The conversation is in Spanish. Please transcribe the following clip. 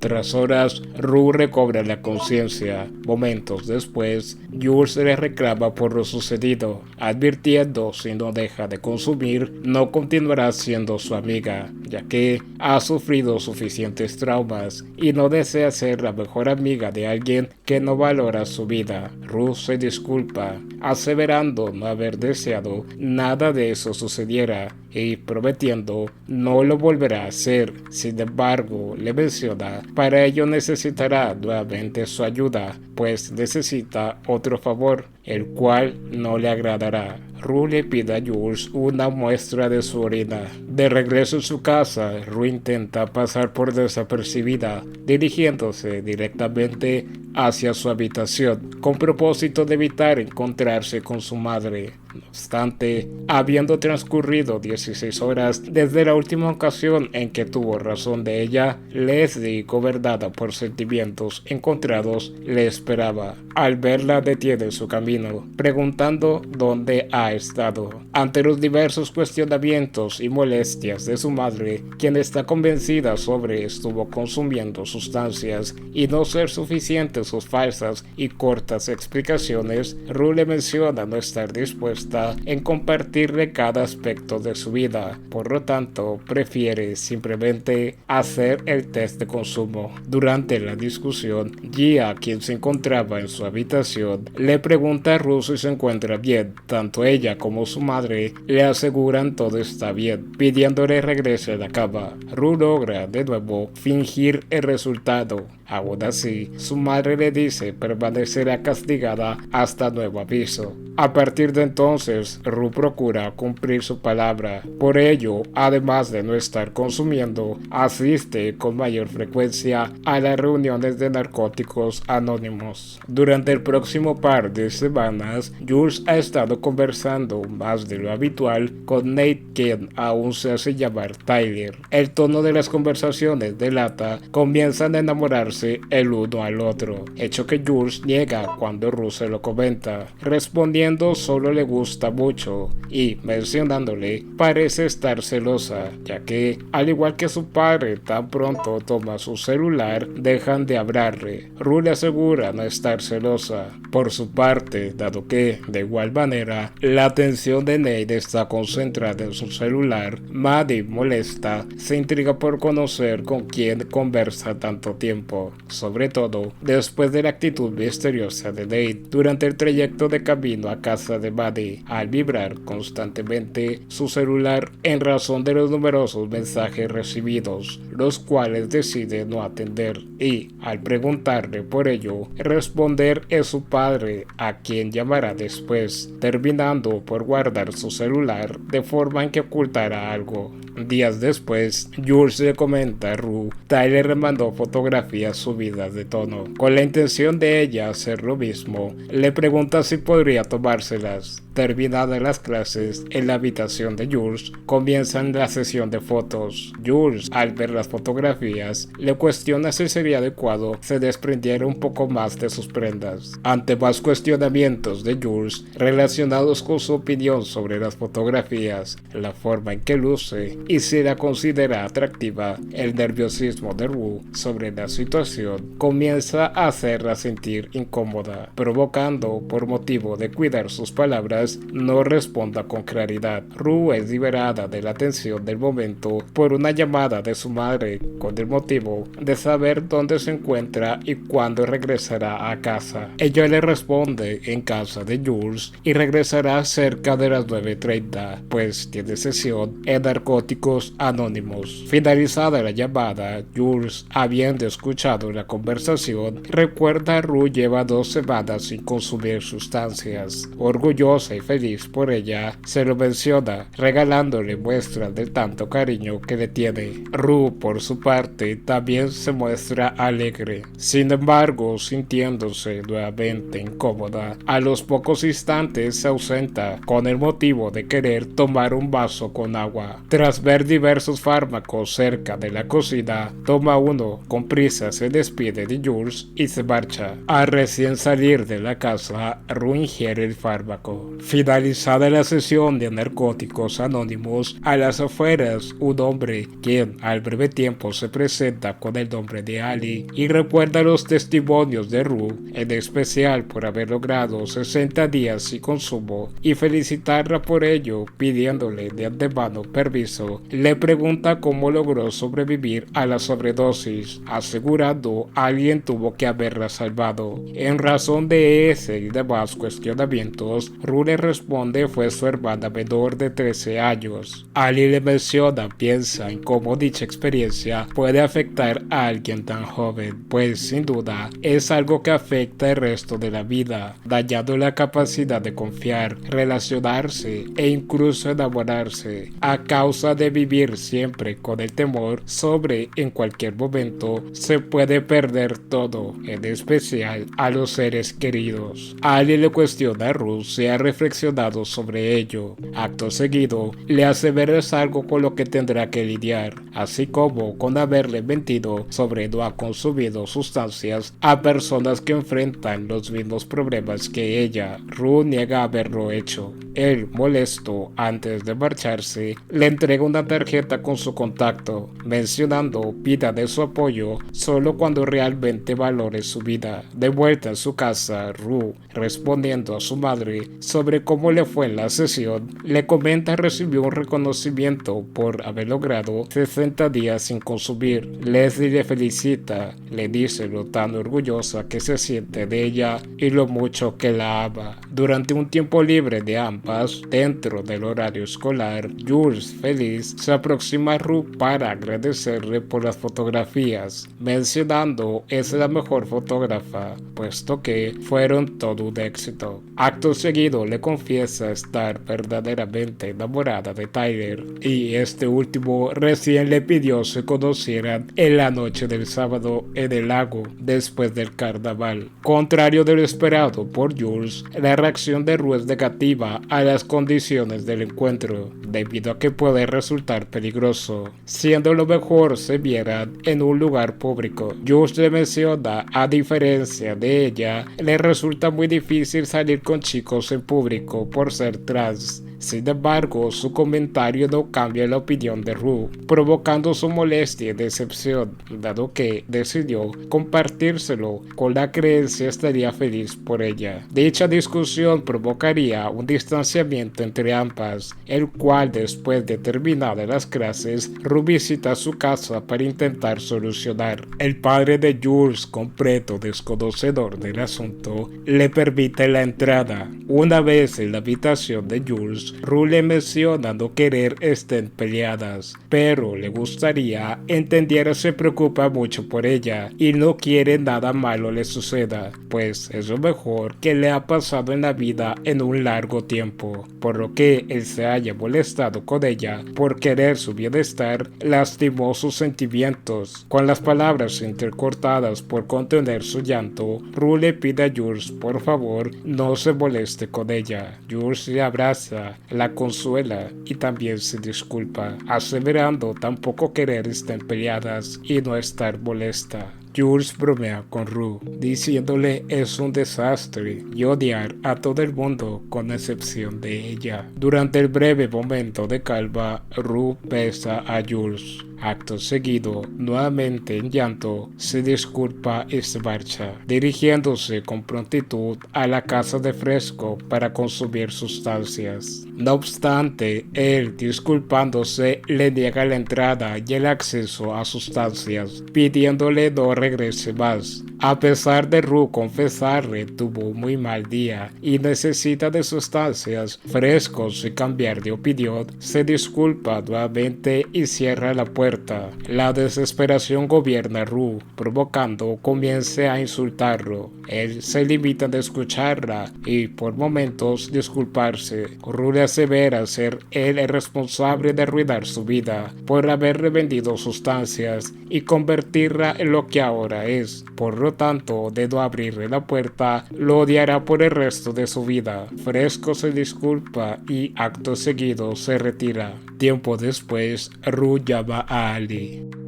Tras horas, Rue recobra la conciencia. Momentos después, Jules le reclama por lo sucedido, advirtiendo si no deja de consumir, no continuará siendo su amiga, ya que ha sufrido suficientes traumas y no desea ser la mejor amiga de alguien que no valora su vida. Rue se disculpa, aseverando no haber deseado nada de eso sucediera y prometiendo no lo volverá a hacer. Sin embargo, le menciona, para ello necesitará nuevamente su ayuda, pues necesita otro favor, el cual no le agradará. Rue le pide a Jules una muestra de su orina. De regreso en su casa, Rue intenta pasar por desapercibida, dirigiéndose directamente hacia su habitación, con propósito de evitar encontrarse con su madre. No obstante, habiendo transcurrido 16 horas desde la última ocasión en que tuvo razón de ella, Leslie, gobernada por sentimientos encontrados, le esperaba. Al verla, detiene su camino, preguntando dónde ha estado. Ante los diversos cuestionamientos y molestias de su madre, quien está convencida sobre estuvo consumiendo sustancias y no ser suficientes sus falsas y cortas explicaciones, Rue le menciona no estar dispuesta en compartirle cada aspecto de su vida. Por lo tanto, prefiere simplemente hacer el test de consumo. Durante la discusión, Gia, quien se encontraba en su habitación, le pregunta a Rue si se encuentra bien. Tanto ella como su madre le aseguran todo está bien, pidiéndole regrese a la cama. Rue logra de nuevo fingir el resultado. Aún así, su madre le dice permanecerá castigada hasta nuevo aviso. A partir de entonces, Rue procura cumplir su palabra. Por ello, además de no estar consumiendo, asiste con mayor frecuencia a las reuniones de narcóticos anónimos. Durante el próximo par de semanas, Jules ha estado conversando más de lo habitual con Nate, quien aún se hace llamar Tyler. El tono de las conversaciones delata comienzan a enamorarse el uno al otro, hecho que Jules niega cuando Rue se lo comenta, respondiendo solo le gusta mucho y mencionándole parece estar celosa, ya que al igual que su padre tan pronto toma su celular dejan de hablarle. Rue le asegura no estar celosa. Por su parte, dado que de igual manera la atención de Nate está concentrada en su celular, Maddie, molesta, se intriga por conocer con quién conversa tanto tiempo, sobre todo después de la actitud misteriosa de Nate durante el trayecto de camino a casa de Maddie, al vibrar constantemente su celular en razón de los numerosos mensajes recibidos, los cuales decide no atender, y al preguntarle por ello, responder es su padre, a quien llamará después, terminando por guardar su celular de forma en que ocultará algo. Días después, Jules le comenta a Rue, Tyler le mandó fotografías subidas de tono. Con la intención de ella hacer lo mismo, le pregunta si podría tomárselas. Terminadas las clases, en la habitación de Jules, comienzan la sesión de fotos. Jules, al ver las fotografías, le cuestiona si sería adecuado se desprendiera un poco más de sus prendas. Ante más cuestionamientos de Jules relacionados con su opinión sobre las fotografías, la forma en que luce y si la considera atractiva, el nerviosismo de Rue sobre la situación comienza a hacerla sentir incómoda, provocando, por motivo de cuidar sus palabras, no responda con claridad. Rue es liberada de la tensión del momento por una llamada de su madre con el motivo de saber dónde se encuentra y cuándo regresará a casa. Ella le responde en casa de Jules y regresará cerca de las 9:30, pues tiene sesión en Narcóticos Anónimos. Finalizada la llamada, Jules, habiendo escuchado la conversación, recuerda a Rue lleva 2 semanas sin consumir sustancias. Orgullosa y feliz por ella, se lo menciona, regalándole muestras del tanto cariño que le tiene. Rue, por su parte, también se muestra alegre. Sin embargo, sintiéndose nuevamente incómoda, a los pocos instantes se ausenta con el motivo de querer tomar un vaso con agua. Tras Tras ver diversos fármacos cerca de la cocina, toma uno, con prisa se despide de Jules y se marcha. Al recién salir de la casa, Rue ingiere el fármaco. Finalizada la sesión de narcóticos anónimos, a las afueras, un hombre, quien al breve tiempo se presenta con el nombre de Ali y recuerda los testimonios de Rue, en especial por haber logrado 60 días sin consumo, y felicitarla por ello, pidiéndole de antemano permiso, le pregunta cómo logró sobrevivir a la sobredosis, asegurando alguien tuvo que haberla salvado. En razón de ese y demás cuestionamientos, Rue le responde fue su hermana menor de 13 años. Ali le menciona, piensa en cómo dicha experiencia puede afectar a alguien tan joven, pues sin duda es algo que afecta el resto de la vida, dañando la capacidad de confiar, relacionarse e incluso enamorarse, a causa de vivir siempre con el temor sobre en cualquier momento se puede perder todo, en especial a los seres queridos. Ali le cuestiona a Rue si ha reflexionado sobre ello. Acto seguido, le asevera es algo con lo que tendrá que lidiar, así como con haberle mentido sobre no ha consumido sustancias a personas que enfrentan los mismos problemas que ella. Rue niega haberlo hecho. Él, molesto, antes de marcharse, le entrega una tarjeta con su contacto, mencionando pida de su apoyo solo cuando realmente valore su vida. De vuelta en su casa, Rue, respondiendo a su madre sobre cómo le fue en la sesión, le comenta recibió un reconocimiento por haber logrado 60 días sin consumir. Leslie le felicita, le dice lo tan orgullosa que se siente de ella y lo mucho que la ama. Durante un tiempo libre de ambas, dentro del horario escolar, Jules, feliz, se aproxima a Rue para agradecerle por las fotografías, mencionando es la mejor fotógrafa, puesto que fueron todo un éxito. Acto seguido le confiesa estar verdaderamente enamorada de Tyler, y este último recién le pidió se conocieran en la noche del sábado en el lago después del carnaval. Contrario de lo esperado por Jules, la reacción de Rue es negativa a las condiciones del encuentro, debido a que puede resultar peligroso, siendo lo mejor se vieran en un lugar público. Jules le menciona, a diferencia de ella, le resulta muy difícil salir con chicos en público por ser trans. Sin embargo, su comentario no cambia la opinión de Rue, provocando su molestia y decepción, dado que decidió compartírselo con la creencia estaría feliz por ella. Dicha discusión provocaría un distanciamiento entre ambas, el cual después de terminadas las clases, Rue visita su casa para intentar solucionar. El padre de Jules, completo desconocedor del asunto, le permite la entrada. Una vez en la habitación de Jules, Rue le menciona no querer estén peleadas, pero le gustaría entendiera se preocupa mucho por ella y no quiere nada malo le suceda, pues es lo mejor que le ha pasado en la vida en un largo tiempo, por lo que él se haya molestado con ella por querer su bienestar, lastimó sus sentimientos. Con las palabras intercortadas por contener su llanto, Rue le pide a Jules por favor no se moleste con ella. Jules le abraza, la consuela y también se disculpa, aseverando tampoco querer estar peleadas y no estar molesta. Jules bromea con Rue, diciéndole es un desastre y odiar a todo el mundo con excepción de ella. Durante el breve momento de calma, Rue besa a Jules. Acto seguido, nuevamente en llanto, se disculpa y se marcha, dirigiéndose con prontitud a la casa de Fresco para consumir sustancias. No obstante, él, disculpándose, le niega la entrada y el acceso a sustancias, pidiéndole no regrese más. A pesar de Rue confesarle, tuvo un muy mal día y necesita de sustancias frescos y cambiar de opinión, se disculpa nuevamente y cierra la puerta. La desesperación gobierna a Rue, provocando comience a insultarlo. Él se limita a escucharla y por momentos disculparse. Rue le asevera ser él el responsable de arruinar su vida por haberle vendido sustancias y convertirla en lo que ahora es. Por lo tanto, de no abrirle la puerta, lo odiará por el resto de su vida. Fresco se disculpa y acto seguido se retira. Tiempo después, Rue llama a Ali.